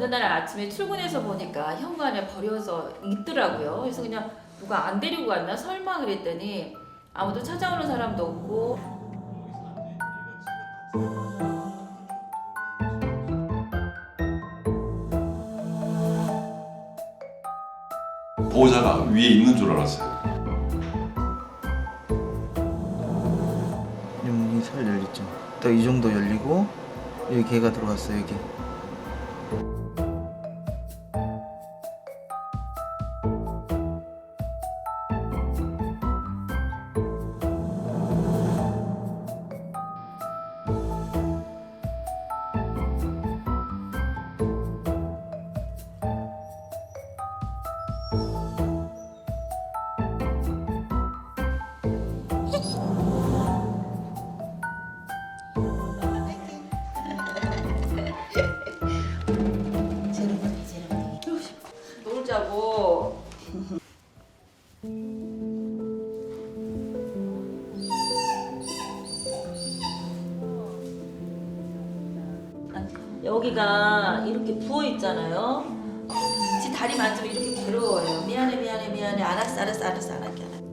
어느 날 아침에 출근해서 보니까 현관에 버려져 있더라고요. 그래서 그냥 누가 안 데리고 갔나 설마 그랬더니 아무도 찾아오는 사람도 없고. 보호자가 위에 있는 줄 알았어요. 문이 잘 열렸죠. 딱 이 정도 열리고 여기 개가 들어갔어요. 여기. 놀자고. 여기가 이렇게 부어 있잖아요. 지 다리 만지면 이렇게 괴로워요. 미안해 미안해 미안해. 알았어 알았어 알았어 안 할게 안 할게.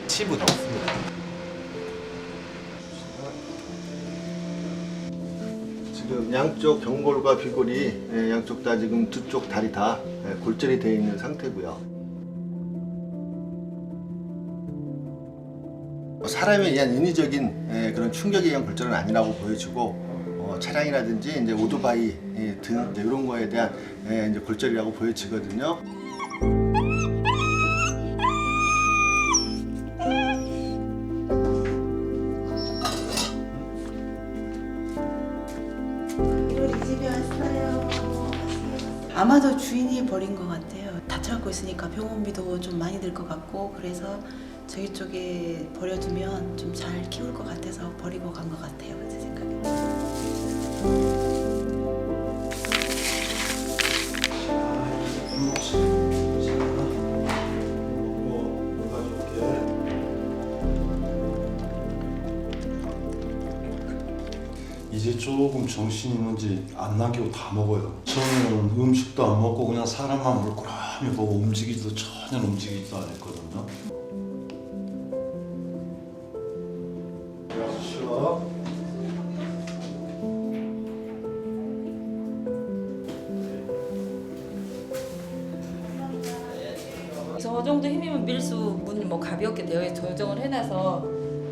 치부는 없습니다. 지금 양쪽 경골과 비골이 양쪽 다 지금 두 쪽 다리 다 골절이 되어 있는 상태고요. 사람에 의한 인위적인 그런 충격에 의한 골절은 아니라고 보여지고 차량이라든지 이제 오토바이 등 이런 거에 대한 이제 골절이라고 보여지거든요. 아마도 주인이 버린 것 같아요. 다쳐갖고 있으니까 병원비도 좀 많이 들 것 같고 그래서 저희 쪽에 버려두면 좀 잘 키울 것 같아서 버리고 간 것 같아요. 제 생각에. 이제 조금 정신이 있는지 안 남기고 다 먹어요. 처음에는 음식도 안 먹고 그냥 사람만 물끄러미 보고 움직이지도 전혀 움직이지도 않았거든요. 쉬어. 저 정도 힘이면 밀수 문 뭐 가볍게 되어 조정을 해놔서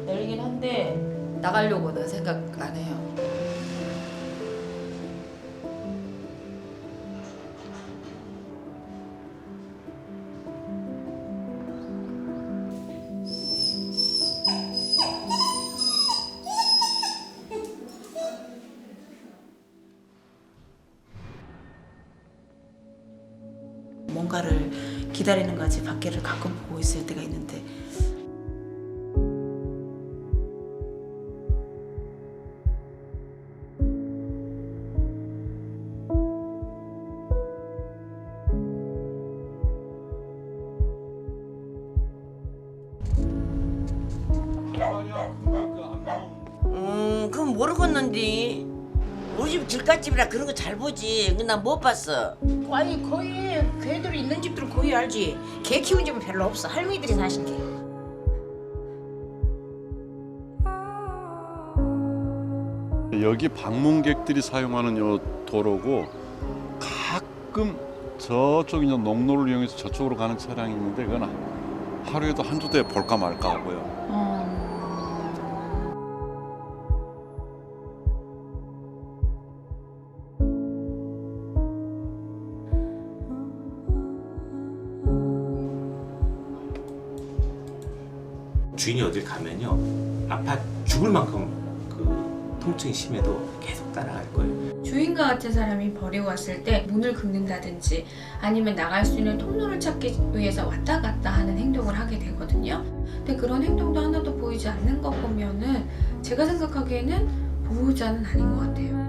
열리긴 한데 나가려고는 생각 안 해요. 뭔가를 기다리는 거지 밖에를 가끔 보고 있을 때가 있는데 그건 모르겠는데 우리 집 들갓집이라 그런 거 잘 보지. 근데 난 못 봤어. 아니 거의 개들이 있는 집들은 거의 알지. 개 키우는 집은 별로 없어. 할머니들이 사신 게. 여기 방문객들이 사용하는 요 도로고 가끔 저쪽 이제 농로를 이용해서 저쪽으로 가는 차량이 있는데 그건 하루에도 한두 대 볼까 말까 하고요. 주인이 어딜 가면요 아파 죽을 만큼 그 통증이 심해도 계속 따라갈 거예요. 주인과 같은 사람이 버리고 왔을 때 문을 긁는다든지 아니면 나갈 수 있는 통로를 찾기 위해서 왔다 갔다 하는 행동을 하게 되거든요. 근데 그런 행동도 하나도 보이지 않는 거 보면은 제가 생각하기에는 보호자는 아닌 것 같아요.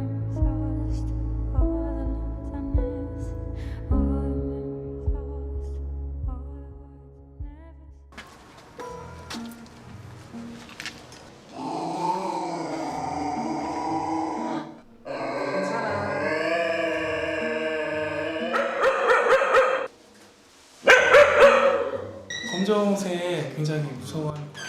검정새 굉장히 무서워하는 것 같아요.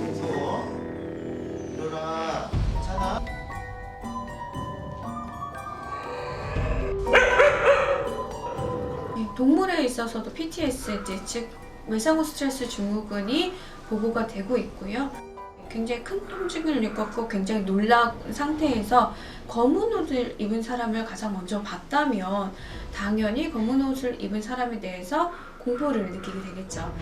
무서워? 일어나. 괜찮아? 동물에 있어서도 PTSD, 즉 외상후 스트레스 증후군이 보고가 되고 있고요. 굉장히 큰 통증을 겪었고 굉장히 놀란 상태에서 검은 옷을 입은 사람을 가장 먼저 봤다면 당연히 검은 옷을 입은 사람에 대해서 공포를 느끼게 되겠죠.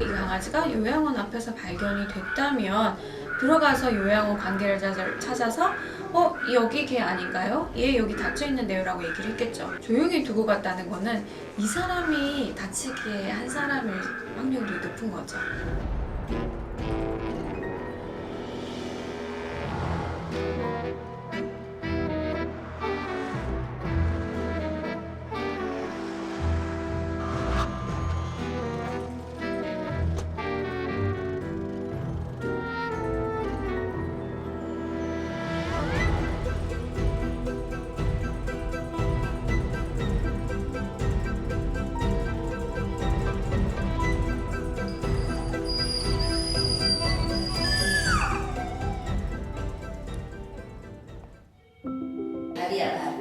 이 강아지가 요양원 앞에서 발견이 됐다면 들어가서 요양원 관계를 찾아서 여기 걔 아닌가요? 얘 여기 닫혀있는데요 라고 얘기를 했겠죠. 조용히 두고 갔다는 거는 이 사람이 다치게 한 사람일 확률이 높은 거죠. 발이야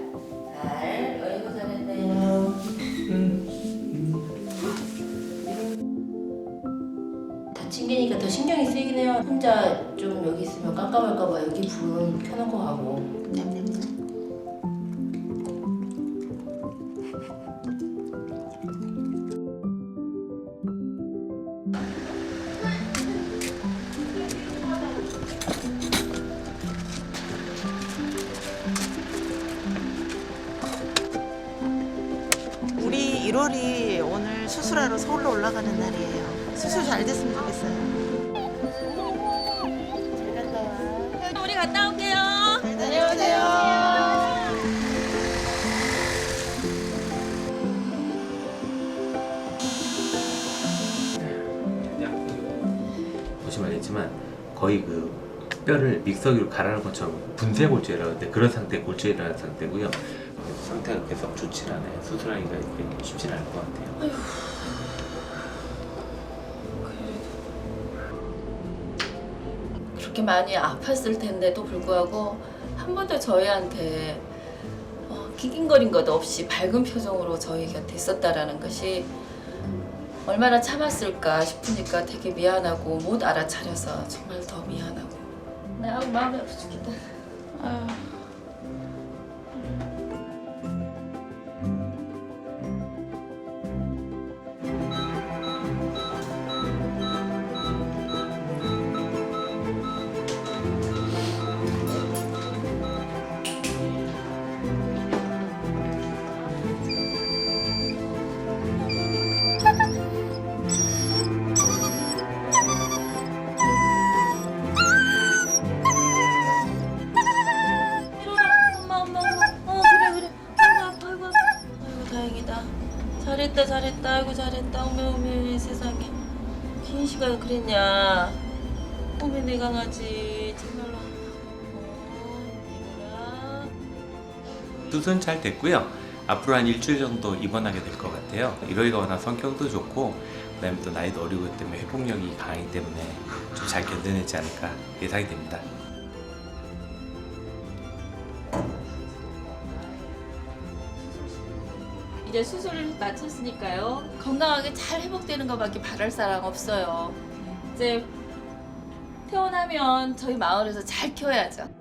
발. 어이구 잘했네. 다친 게니까 더 신경이 쓰이긴 해요. 혼자 좀 여기 있으면 깜깜할까봐 여기 불 켜놓고 가고. 우리 1월이 오늘 수술하러 서울로 올라가는 날이에요. 수술 잘 됐으면 좋겠어요. 잘 갔다 와. 우리 갔다 올게요. 잘 다녀오세요. 보시면 알겠지만 거의 그 뼈를 믹서기로 갈아놓은 것처럼 분쇄 골절이라고 하는데 그런 상태 골절이라는 상태고요. 상태가 계속 좋지 않아요. 수술하기가 이렇게 쉽지는 않을 것 같아요. 그렇게 많이 아팠을 텐데도 불구하고 한 번도 저희한테 기긴거린 것 없이 밝은 표정으로 저희 곁에 있었다라는 것이 얼마나 참았을까 싶으니까 되게 미안하고 못 알아차려서 정말 더 미안하고 나 마음이 아파 죽겠다. 아유. 잘했다. 아이고 잘했다. 어메 세상에. 긴 시간 그랬냐. 어메 내 강아지 정말로. 수술은 잘 됐고요. 앞으로 한 일주일 정도 입원하게 될 것 같아요. 이러이가 워낙 성격도 좋고 그다음에 또 나이도 어리고 있기 때문에 회복력이 강하기 때문에 좀 잘 견뎌내지 않을까 예상이 됩니다. 이제 수술을 마쳤으니까요. 건강하게 잘 회복되는 것밖에 바랄 사람 없어요. 이제 태어나면 저희 마을에서 잘 키워야죠.